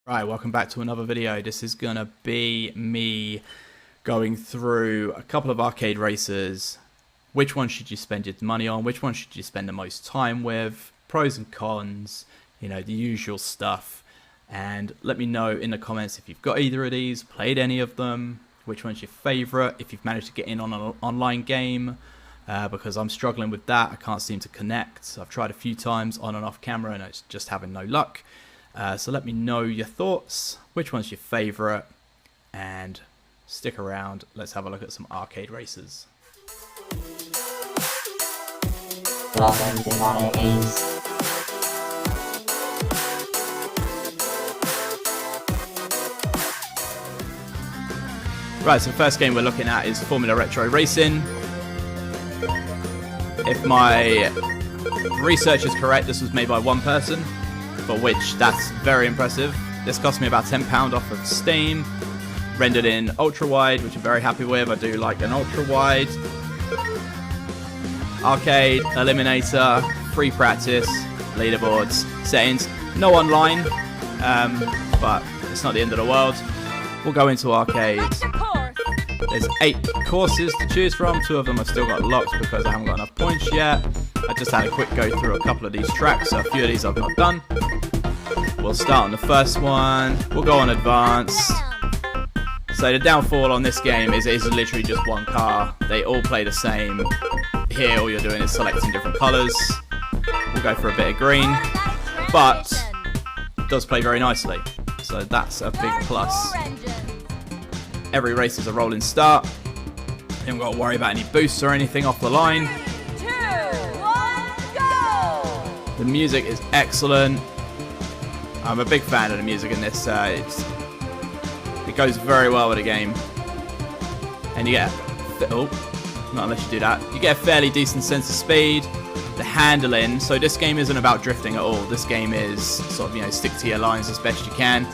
Right, welcome back to another video. This is gonna be me going through a couple of arcade races. Which one should you spend your money on? Which one should you spend the most time with? Pros and cons, you know, the usual stuff. And let me know in the comments if you've got either of these, played any of them, which one's your favorite, if you've managed to get in on an online game, because I'm struggling with that. I can't seem to connect. I've tried a few times on and off camera and it's just having no luck. So let me know your thoughts, which one's your favorite, and stick around. Let's have a look at some arcade races. Welcome to Model Games. Right, so the first game we're looking at is Formula Retro Racing. If my research is correct, this was made by one person, for which that's very impressive. This cost me about £10 off of Steam, rendered in ultra wide, which I'm very happy with. I do like an ultra wide. Arcade, eliminator, free practice, leaderboards, settings, no online, but it's not the end of the world. We'll go into arcade. There's 8 courses to choose from. 2 of them I've still got locked because I haven't got enough points yet. I just had a quick go through a couple of these tracks, so a few of these I've not done. We'll start on the first one. We'll go on advanced. So the downfall on this game is it's literally just one car. They all play the same. Here all you're doing is selecting different colours. We'll go for a bit of green, but it does play very nicely. So that's a big plus. Every race is a rolling start. You haven't got to worry about any boosts or anything off the line. 3, 2, 1, go! The music is excellent. I'm a big fan of the music in this. It goes very well with the game. And you get, not unless you do that. You get a fairly decent sense of speed. The handling, so this game isn't about drifting at all. This game is sort of, you know, stick to your lines as best you can.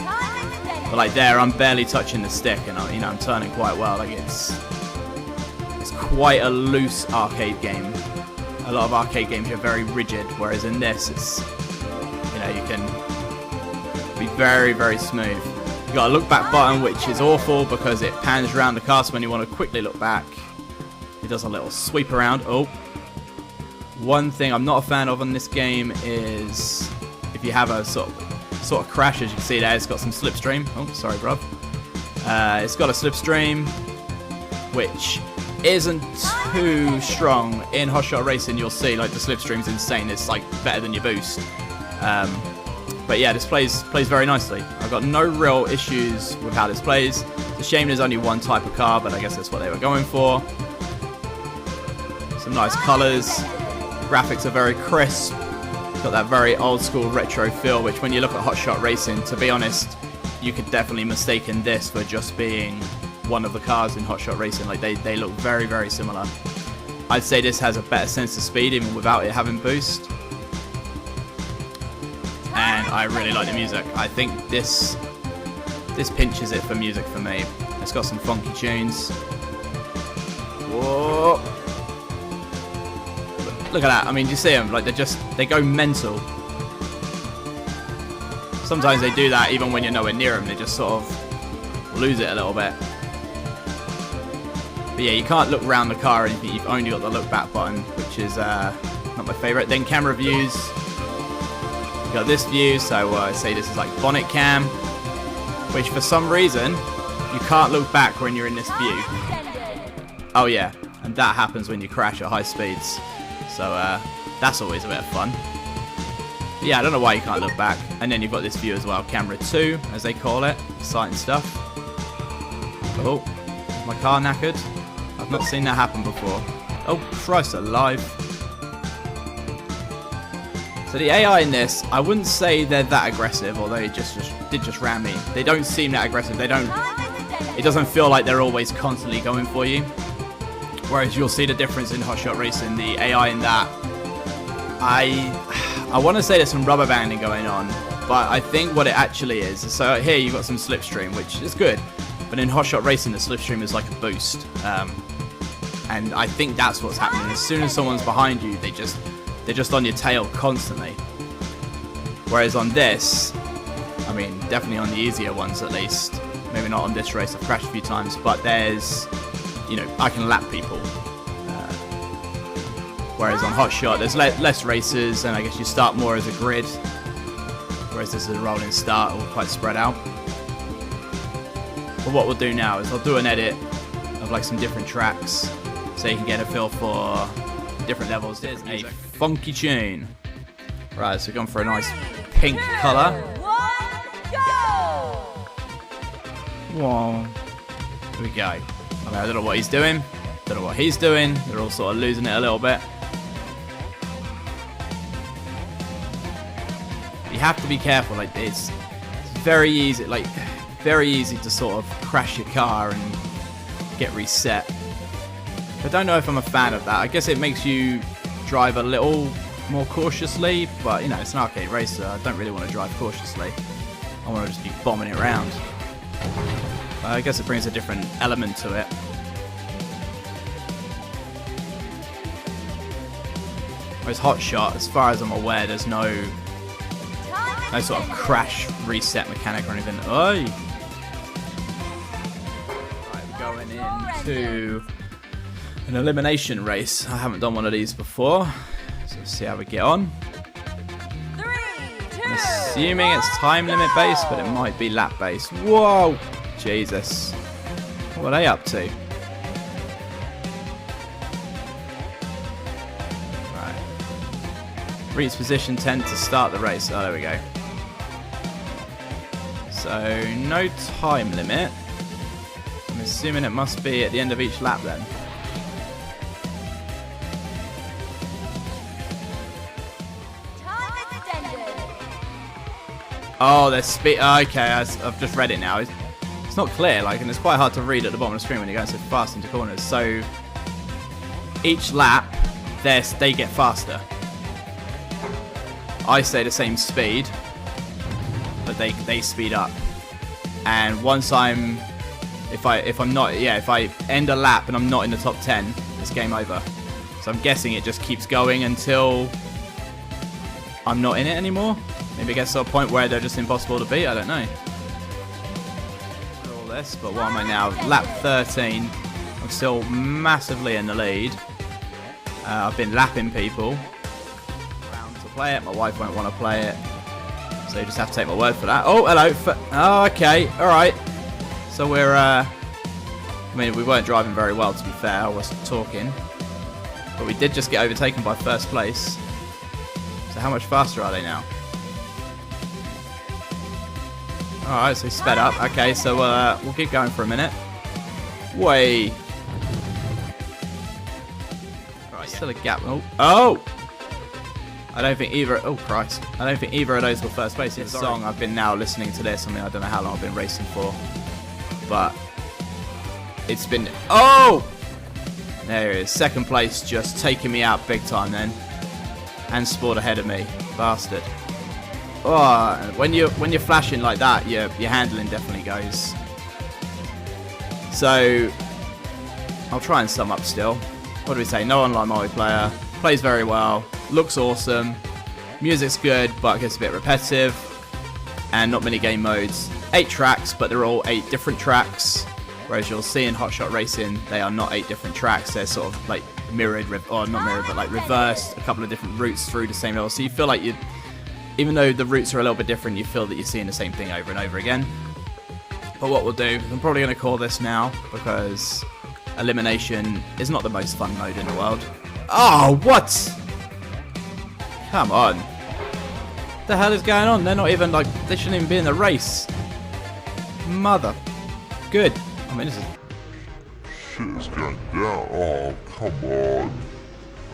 But like there, I'm barely touching the stick, and I'm turning quite well. Like it's quite a loose arcade game. A lot of arcade games are very rigid, whereas in this, it's, you know, you can be very, very smooth. You got a look back button, which is awful because it pans around the car, so when you want to quickly look back, it does a little sweep around. Oh. One thing I'm not a fan of on this game is if you have a sort of crash, as you can see there, it's got some slipstream. Oh, sorry, bruv. It's got a slipstream, which isn't too strong. In Hotshot Racing, you'll see like the slipstream's insane. It's like better than your boost. But yeah, this plays very nicely. I've got no real issues with how this plays. It's a shame there's only one type of car, but I guess that's what they were going for. Some nice colours. Graphics are very crisp. Got that very old school retro feel, which when you look at Hotshot Racing, to be honest, you could definitely mistake this for just being one of the cars in Hotshot Racing. Like they look very, very similar. I'd say this has a better sense of speed even without it having boost. And I really like the music. I think this pinches it for music for me. It's got some funky tunes. Whoa. Look at that. I mean, do you see them? Like they go mental. Sometimes they do that even when you're nowhere near them. They just sort of lose it a little bit. But yeah, you can't look around the car or anything. You've only got the look back button, which is not my favorite. Then camera views. You got this view, so I say this is like bonnet cam, which for some reason you can't look back when you're in this view. Oh yeah, and that happens when you crash at high speeds. So that's always a bit of fun. But yeah, I don't know why you can't look back. And then you've got this view as well, camera 2, as they call it. Exciting stuff. Oh, is my car knackered? I've not seen that happen before. Oh, Christ alive. So the AI in this, I wouldn't say they're that aggressive, although it did just ram me. They don't seem that aggressive. It doesn't feel like they're always constantly going for you. Whereas you'll see the difference in Hotshot Racing, the AI in that. I want to say there's some rubber banding going on, but I think what it actually is, so here you've got some slipstream, which is good, but in Hotshot Racing the slipstream is like a boost. And I think that's what's happening. As soon as someone's behind you, they're just on your tail constantly. Whereas on this, I mean, definitely on the easier ones at least. Maybe not on this race, I've crashed a few times, but there's, you know, I can lap people. Whereas on Hotshot, there's less races, and I guess you start more as a grid. Whereas this is a rolling start, all quite spread out. But what we'll do now is I'll do an edit of like some different tracks, so you can get a feel for different levels. There's a funky tune. Right, so we're going for a nice pink colour. 1, go! Whoa. Here we go. I mean, I don't know what he's doing. Don't know what he's doing. They're all sort of losing it a little bit. You have to be careful. Like it's very easy. Like very easy to sort of crash your car and get reset. I don't know if I'm a fan of that. I guess it makes you drive a little more cautiously, but you know, it's an arcade racer. I don't really want to drive cautiously. I want to just be bombing it around. I guess it brings a different element to it. Whereas Hotshot, as far as I'm aware, there's no sort of crash reset mechanic or anything. Oi! Right, we're going into an elimination race. I haven't done one of these before, so let's see how we get on. 3, 2, I'm assuming it's time limit based, but it might be lap based. Whoa! Jesus. What are they up to? Right. Reach position 10 to start the race. Oh, there we go. So, no time limit. I'm assuming it must be at the end of each lap then. time extended. Oh, there's speed. Okay, I've just read it now. It's not clear, like, and it's quite hard to read at the bottom of the screen when you're going so fast into corners. So each lap, they get faster. I stay the same speed, but they speed up. And once if I end a lap and I'm not in the top 10, it's game over. So I'm guessing it just keeps going until I'm not in it anymore. Maybe it gets to a point where they're just impossible to beat. I don't know. All this, but what am I now? Lap 13. I'm still massively in the lead. I've been lapping people around to play it. My wife won't want to play it, so you just have to take my word for that. Oh, hello. Oh, okay. All right. So we're. I mean, we weren't driving very well, to be fair. I wasn't talking, but we did just get overtaken by first place. So how much faster are they now? Alright, so sped up. Okay, so we'll keep going for a minute. Way. Right, still a gap. Oh! I don't think either. Oh Christ! I don't think either of those were first place. This song, I've been now listening to this. I mean, I don't know how long I've been racing for, but it's been. Oh! There it is. Second place, just taking me out big time then, and Sport ahead of me, bastard. Oh, when you're flashing like that, your handling definitely goes. So I'll try and sum up still. What do we say? No online multiplayer. Plays very well. Looks awesome. Music's good, but gets a bit repetitive. And not many game modes. 8 tracks, but they're all 8 different tracks. Whereas you'll see in Hotshot Racing, they are not 8 different tracks. They're sort of like mirrored, or not mirrored, but like reversed. A couple of different routes through the same level. So you feel like you. Even though the routes are a little bit different, you feel that you're seeing the same thing over and over again. But what we'll do, I'm probably going to call this now, because elimination is not the most fun mode in the world. Oh, what? Come on. What the hell is going on? They're not even, like, they shouldn't even be in the race. Mother. Good. I mean, this is... Shit is going down. Oh, come on.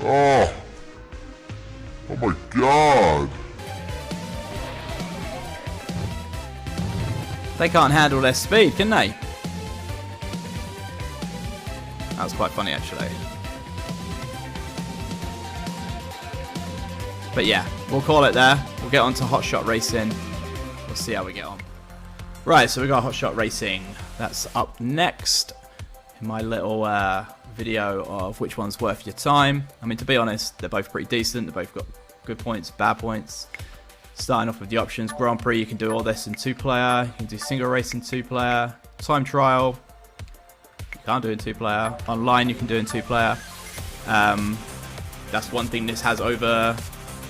Oh. Oh my god. They can't handle their speed, can they? That was quite funny, actually. But yeah, we'll call it there. We'll get on to Hotshot Racing. We'll see how we get on. Right, so we got Hotshot Racing. That's up next in my little video of which one's worth your time. I mean, to be honest, they're both pretty decent. They've both got good points, bad points. Starting off with the options, Grand Prix, you can do all this in 2-player. You can do single race in 2-player. Time trial, you can't do in 2-player. Online, you can do in 2-player. That's one thing this has over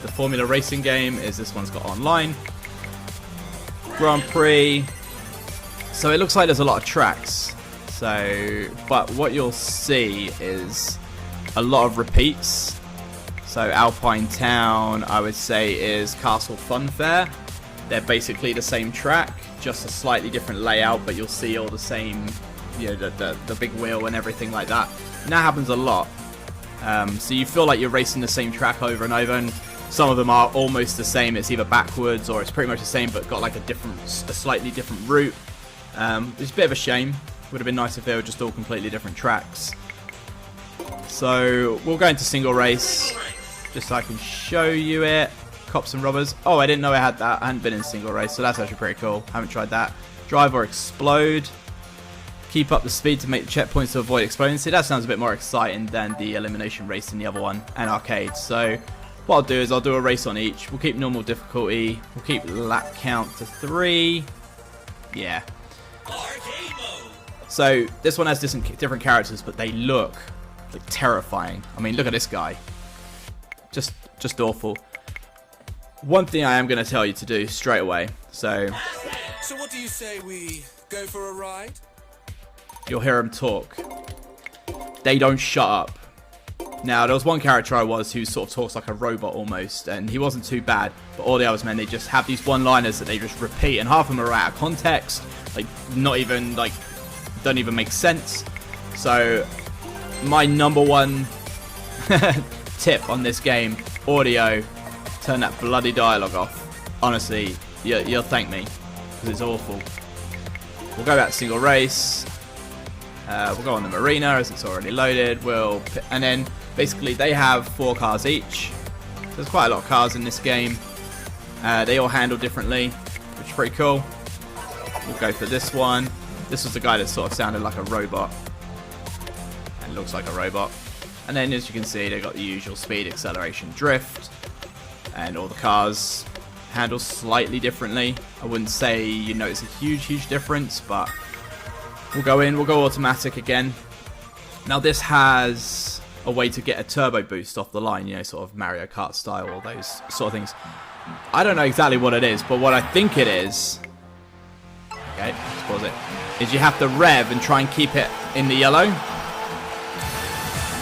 the Formula Racing game, is this one's got online. Grand Prix. So it looks like there's a lot of tracks. But what you'll see is a lot of repeats. So Alpine Town, I would say, is Castle Funfair. They're basically the same track, just a slightly different layout, but you'll see all the same, you know, the big wheel and everything like that. And that happens a lot. So you feel like you're racing the same track over and over, and some of them are almost the same. It's either backwards or it's pretty much the same, but got like a slightly different route. It's a bit of a shame. Would have been nice if they were just all completely different tracks. So we'll go into single race, just so I can show you it. Cops and robbers. Oh, I didn't know I had that. I hadn't been in single race, so that's actually pretty cool. Haven't tried that. Drive or explode. Keep up the speed to make the checkpoints to avoid exploding. See, that sounds a bit more exciting than the elimination race in the other one, and arcade. So what I'll do is I'll do a race on each. We'll keep normal difficulty. We'll keep lap count to 3. Yeah. So this one has different characters, but they look like terrifying. I mean, look at this guy. Just awful. One thing I am going to tell you to do straight away. So what do you say we go for a ride? You'll hear them talk. They don't shut up. Now, there was one character who sort of talks like a robot almost, and he wasn't too bad, but all the others, man, they just have these one-liners that they just repeat, and half of them are out of context, like, not even, like, don't even make sense. So, my number one tip on this game, audio, turn that bloody dialogue off. Honestly, you'll thank me, because it's awful. We'll go back to single race. We'll go on the marina as it's already loaded. And then basically they have 4 cars each. There's quite a lot of cars in this game. They all handle differently, which is pretty cool. We'll go for this one. This was the guy that sort of sounded like a robot and looks like a robot. And then, as you can see, they got the usual speed, acceleration, drift, and all the cars handle slightly differently. I wouldn't say you notice a huge difference, but we'll go automatic again. Now this has a way to get a turbo boost off the line, you know, sort of Mario Kart style, all those sort of things. I don't know exactly what it is, but what I think it is, okay, let's pause it, is you have to rev and try and keep it in the yellow.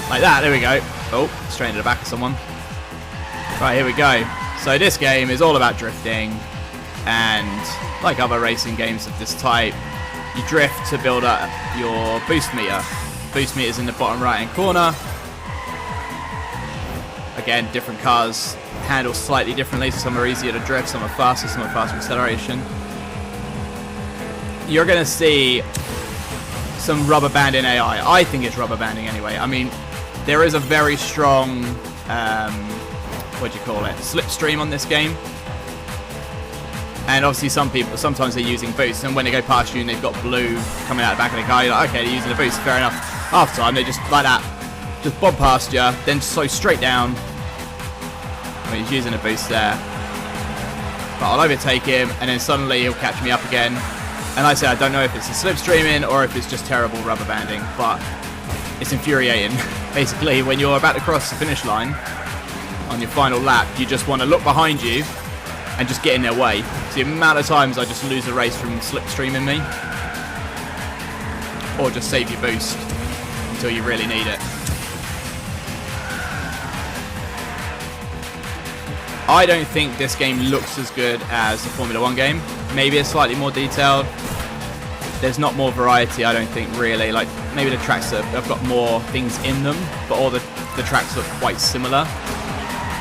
Like that, there we go. Oh, straight into the back of someone. Right, here we go. So this game is all about drifting, and like other racing games of this type, you drift to build up your boost meter. Boost meter's in the bottom right hand corner. Again, different cars handle slightly differently, so some are easier to drift, some are faster, some are faster acceleration. You're going to see some rubber banding AI. I think it's rubber banding anyway. I mean, there is a very strong, what do you call it, slipstream on this game. And obviously sometimes they're using boosts, and when they go past you and they've got blue coming out the back of the car, you're like, okay, they're using a boost, fair enough. Half the time, they just, like that, just bob past you, then slow straight down. I mean, he's using a boost there. But I'll overtake him, and then suddenly he'll catch me up again. And like I said, I don't know if it's a slipstreaming or if it's just terrible rubber banding, but it's infuriating. Basically, when you're about to cross the finish line on your final lap, you just want to look behind you and just get in their way. So the amount of times I just lose the race from slipstreaming me, or just save your boost until you really need it. I don't think this game looks as good as the Formula 1 game. Maybe it's slightly more detailed. There's not more variety, I don't think, really. Like, maybe the tracks have got more things in them, but all the tracks look quite similar,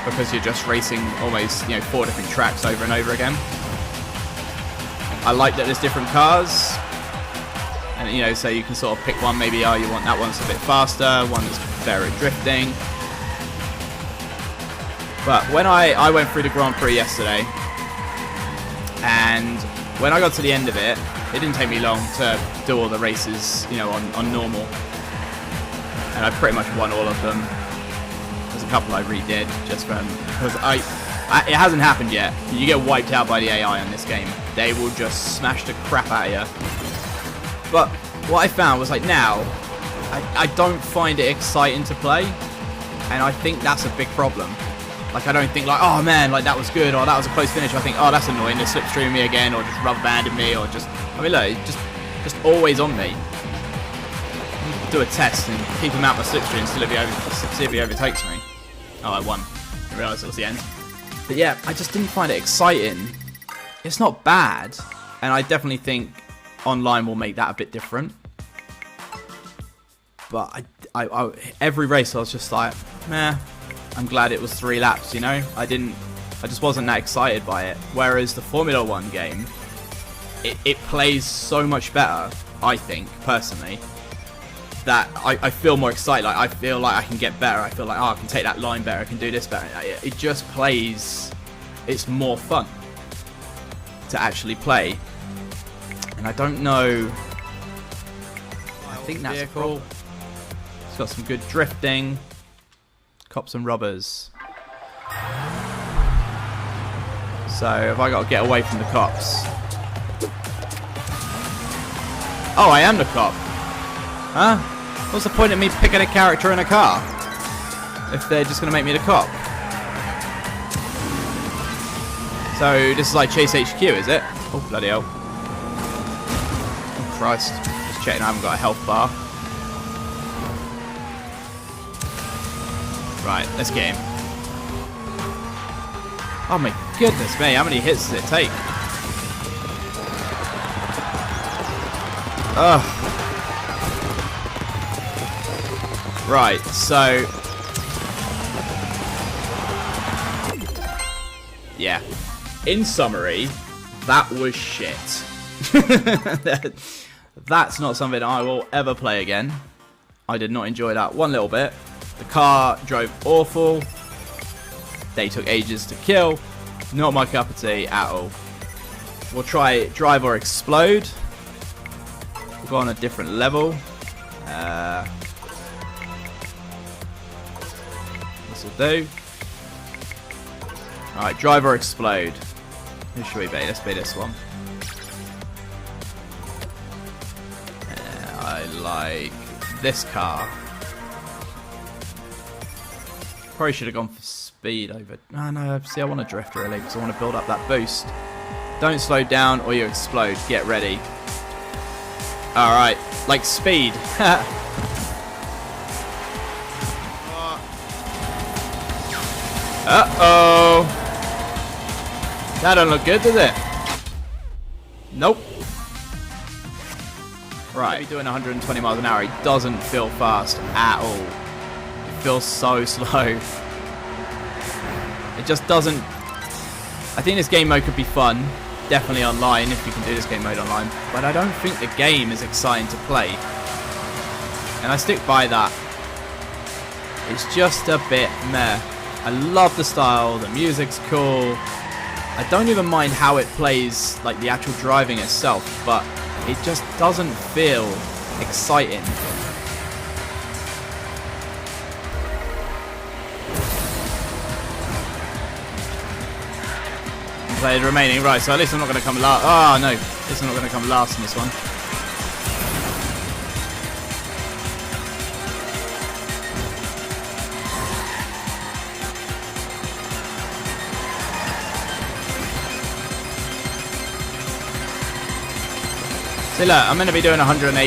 because you're just racing almost, 4 different tracks over and over again. I like that there's different cars, and so you can sort of pick one. Maybe you want that one's a bit faster, one that's better at drifting. But when I went through the Grand Prix yesterday, and when I got to the end of it, it didn't take me long to do all the races, on normal, and I pretty much won all of them. There's a couple I redid just because It hasn't happened yet. You get wiped out by the AI in this game. They will just smash the crap out of you. But what I found was like now, I don't find it exciting to play, and I think that's a big problem. Like I don't think like, oh man, like that was good, or that was a close finish. I think, oh that's annoying, they're slipstreaming me again, or just rubber banding me, or just, I mean look, just always on me. Do a test and keep him out my slipstream and see if he overtakes me. Oh, I won. I realised it was the end. But yeah, I just didn't find it exciting. It's not bad, and I definitely think online will make that a bit different. But I every race I was just like, meh. I'm glad it was 3 laps, you know? I just wasn't that excited by it. Whereas the Formula 1 game, it plays so much better, I think, personally, that I feel more excited. Like I feel like I can get better. I feel like, oh, I can take that line better. I can do this better. It just plays. It's more fun to actually play. And I don't know. I think that's cool. It's got some good drifting. Cops and robbers. So have I got to get away from the cops? Oh, I am the cop. Huh? What's the point of me picking a character in a car if they're just going to make me the cop? So this is like Chase HQ, is it? Oh, bloody hell. Oh, Christ. Just checking I haven't got a health bar. Right, let's get him. Oh my goodness me, how many hits does it take? Ugh. Right, so... yeah. In summary, that was shit. That's not something I will ever play again. I did not enjoy that one little bit. The car drove awful. They took ages to kill. Not my cup of tea at all. We'll try drive or explode. We'll go on a different level. This will do. Alright, drive or explode. Who should we be? Let's be this one. I like this car. Probably should have gone for speed over... Oh, no, see, I want to drift really, because I want to build up that boost. Don't slow down or you explode. Get ready. Alright, like speed. Uh-oh. That don't look good, does it? Nope. Right. Maybe doing 120 miles an hour, it doesn't feel fast at all. Feels so slow. It just doesn't. I think this game mode could be fun, definitely online if you can do this game mode online, but I don't think the game is exciting to play, and I stick by that. It's just a bit meh. I love the style, the music's cool. I don't even mind how it plays, like the actual driving itself, but it just doesn't feel exciting. Play the remaining, right, so at least I'm not going to come last. Oh no, at least I'm not going to come last in this one. See, look, I'm going to be doing 180.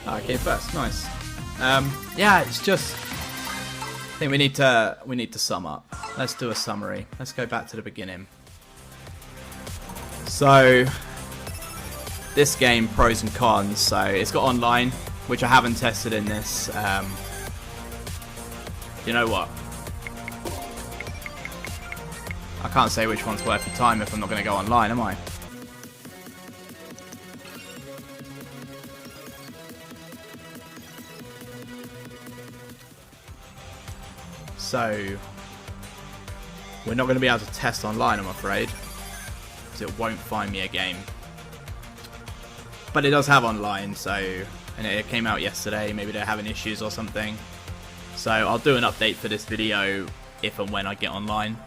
I came first, nice. Yeah, it's just... I think we need to sum up. Let's do a summary. Let's go back to the beginning. So, this game, pros and cons. So, it's got online, which I haven't tested in this. You know what? I can't say which one's worth your time if I'm not going to go online, am I? So, we're not going to be able to test online, I'm afraid, because it won't find me a game. But it does have online, so, and it came out yesterday, maybe they're having issues or something. So I'll do an update for this video if and when I get online.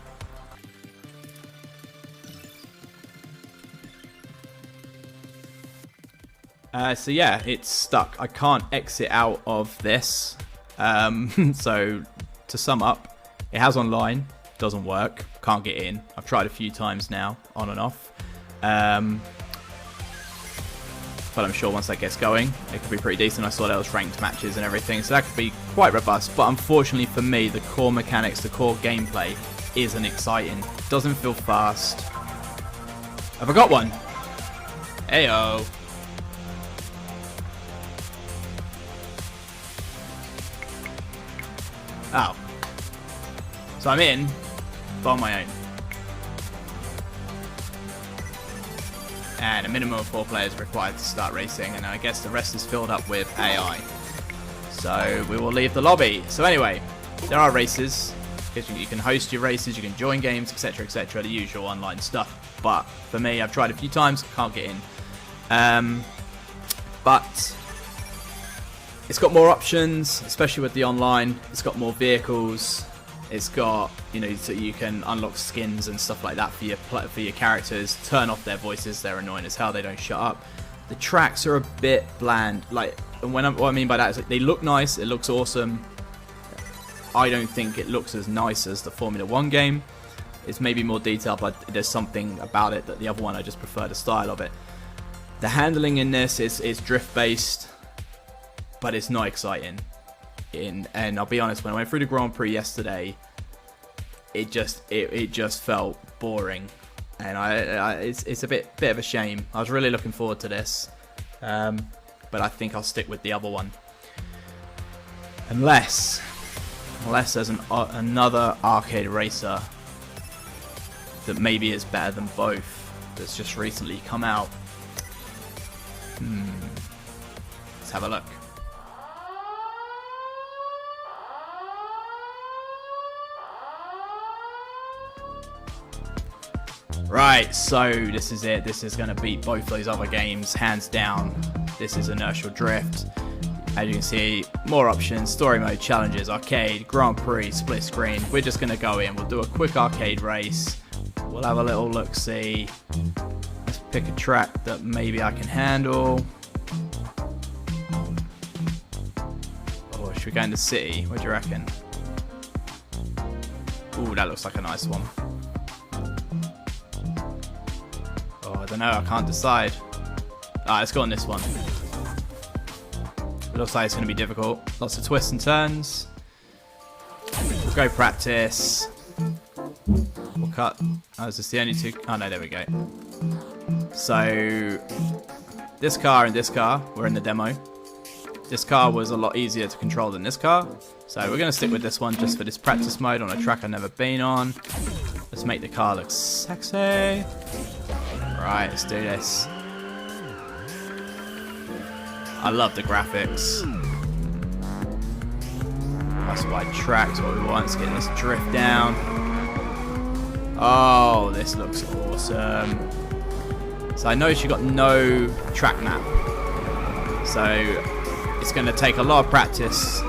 So yeah, it's stuck. I can't exit out of this. So to sum up, it has online, doesn't work, can't get in. I've tried a few times now, on and off. But I'm sure once that gets going, it could be pretty decent. I saw there was ranked matches and everything, so that could be quite robust. But unfortunately for me, the core mechanics, the core gameplay isn't exciting. Doesn't feel fast. Have I got one? Heyo. Oh. So I'm in, but on my own. And a minimum of 4 players required to start racing, and I guess the rest is filled up with AI. So we will leave the lobby. So anyway, there are races. You can host your races, you can join games, etc, etc, the usual online stuff. But for me, I've tried a few times, can't get in. But it's got more options, especially with the online. It's got more vehicles. It's got, you know, so you can unlock skins and stuff like that for your characters. Turn off their voices; they're annoying as hell. They don't shut up. The tracks are a bit bland. Like, and what I mean by that is, like, they look nice. It looks awesome. I don't think it looks as nice as the Formula 1 game. It's maybe more detailed, but there's something about it that the other one, I just prefer the style of it. The handling in this is drift based, but it's not exciting. And I'll be honest, when I went through the Grand Prix yesterday, it just felt boring, and it's a bit of a shame. I was really looking forward to this, but I think I'll stick with the other one, unless there's another arcade racer that maybe is better than both that's just recently come out. Let's have a look. Right, so this is it. This is going to beat both those other games, hands down. This is Inertial Drift. As you can see, more options, story mode, challenges, arcade, Grand Prix, split screen. We're just going to go in. We'll do a quick arcade race. We'll have a little look-see. Let's pick a track that maybe I can handle. Or should we go in the city? What do you reckon? Ooh, that looks like a nice one. I don't know, I can't decide. Alright, let's go on this one. It looks like it's going to be difficult. Lots of twists and turns. Let's go practice. We'll cut. Oh, is this the only two? Oh no, there we go. So, this car and this car were in the demo. This car was a lot easier to control than this car. So we're going to stick with this one just for this practice mode on a track I've never been on. Let's make the car look sexy. Right, let's do this. I love the graphics. Nice wide tracks, what we want. Let's get this drift down. Oh, this looks awesome. So I noticed you got no track map. So it's going to take a lot of practice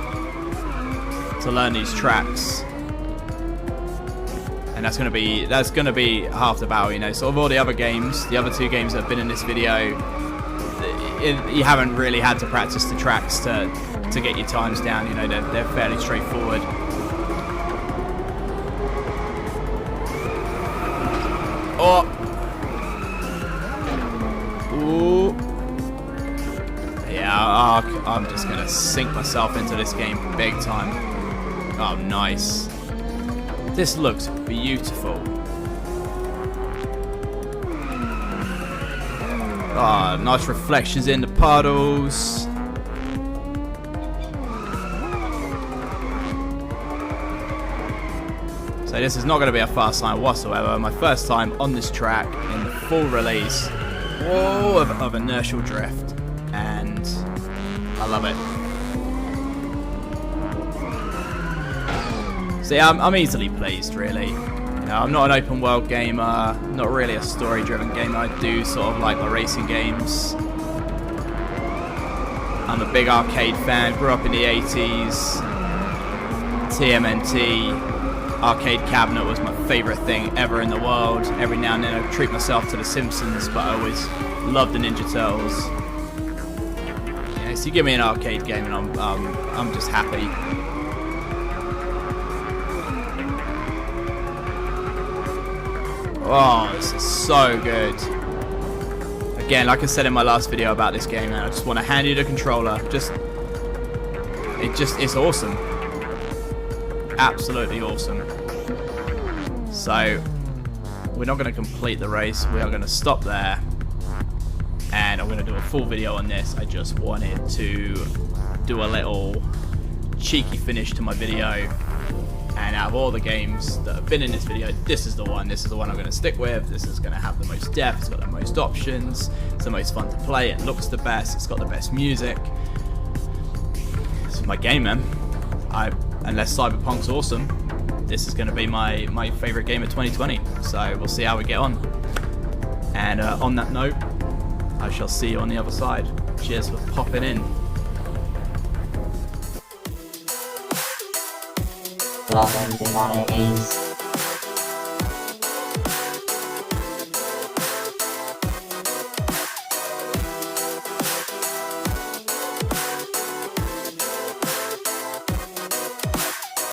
to learn these tracks. And that's gonna be half the battle, you know. Sort of all the other games, the other two games that have been in this video, you haven't really had to practice the tracks to get your times down. You know, they're fairly straightforward. Oh, ooh, yeah. I'm just gonna sink myself into this game big time. Oh, nice. This looks beautiful. Ah, nice reflections in the puddles. So this is not going to be a fast time whatsoever. My first time on this track in the full release of Inertial Drift, and I love it. See, I'm easily pleased, really. You know, I'm not an open world gamer, not really a story driven gamer. I do sort of like my racing games. I'm a big arcade fan, grew up in the 80s. TMNT, arcade cabinet was my favourite thing ever in the world. Every now and then I'd treat myself to The Simpsons, but I always loved the Ninja Turtles. Yeah, so you give me an arcade game and I'm just happy. Oh, this is so good. Again, like I said in my last video about this game, man, I just want to hand you the controller. It's awesome. Absolutely awesome. So, we're not going to complete the race. We are going to stop there. And I'm going to do a full video on this. I just wanted to do a little cheeky finish to my video. And out of all the games that have been in this video, this is the one. This is the one I'm going to stick with. This is going to have the most depth. It's got the most options. It's the most fun to play. It looks the best. It's got the best music. This is my game, man. Unless Cyberpunk's awesome, this is going to be my favourite game of 2020. So we'll see how we get on. And on that note, I shall see you on the other side. Cheers for popping in. Welcome to Modern Games.